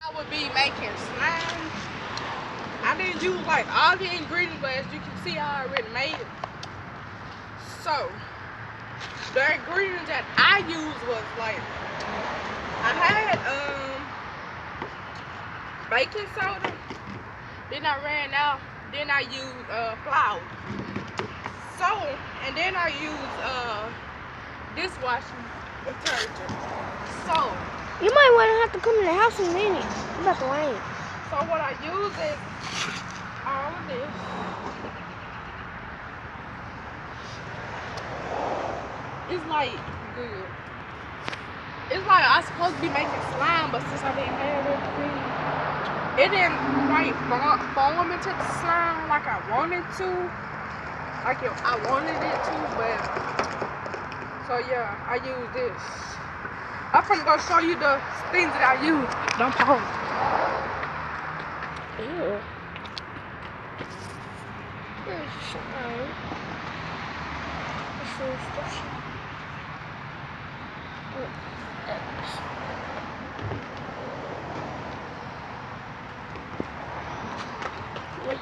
I would be making slime. I didn't use like all the ingredients, but as you can see, I already made it. So the ingredients that I used was like I had baking soda. Then I ran out. Then I used flour. So and then I used dishwashing detergent. So you might want to have to come in the house in a minute. It's about to rain. So what I use is all of this. It's like good. It's like I was supposed to be making slime, but since I didn't have everything, it didn't quite form into the slime like I wanted to. I wanted it to, but so yeah, I use this. I'm gonna show you the things that I use. Don't pause. Ew. There's slime. This is the slime. Wait.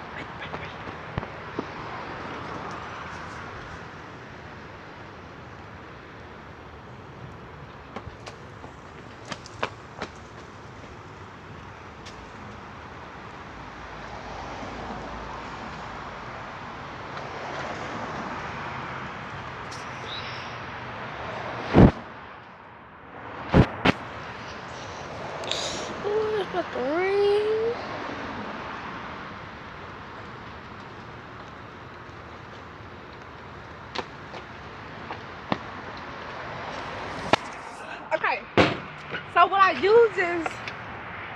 Oh, it's about to rain. Okay, so what I use is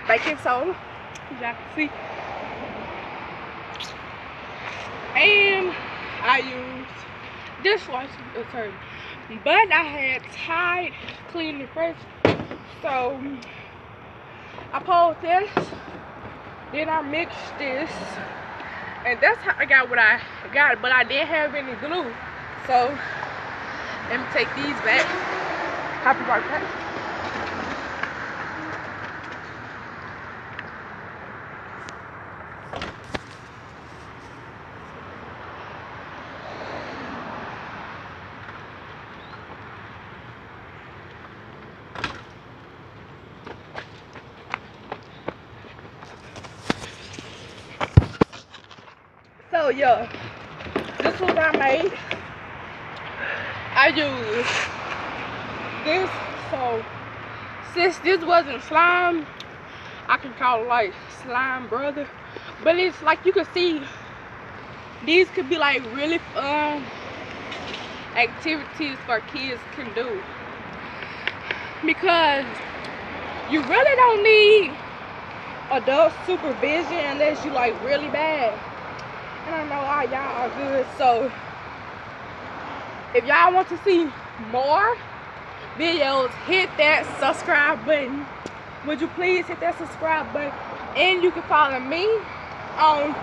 baking soda, as y'all can see, and I use dishwashing detergent. But I had Tide Clean and Fresh, so I poured this, then I mixed this, and that's how I got what I got. But I didn't have any glue, so let me take these back. I'll be right back. So yeah, this was I made. I used this, so since this wasn't slime, I can call it like slime brother. But it's like you can see, these could be like really fun activities for kids can do, because you really don't need adult supervision unless you like really bad. And I know all y'all are good, so if y'all want to see more videos, hit that subscribe button. Would you please hit that subscribe button? And you can follow me on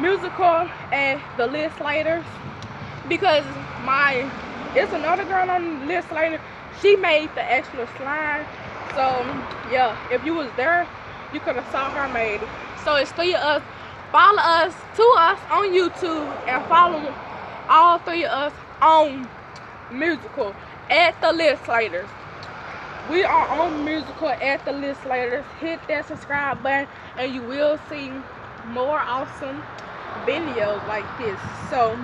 Musical and the List Laters, because it's another girl on the List Later. She made the extra slime. So yeah, if you was there, you could have saw her made it. So it's 3 of us. Follow us, 2 of us on YouTube, and follow all 3 of us on Musical at the List Laters. We are on Musical at the List Laters. Hit that subscribe button and you will see more awesome videos like this. So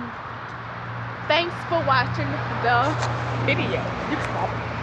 thanks for watching the video. You can stop it.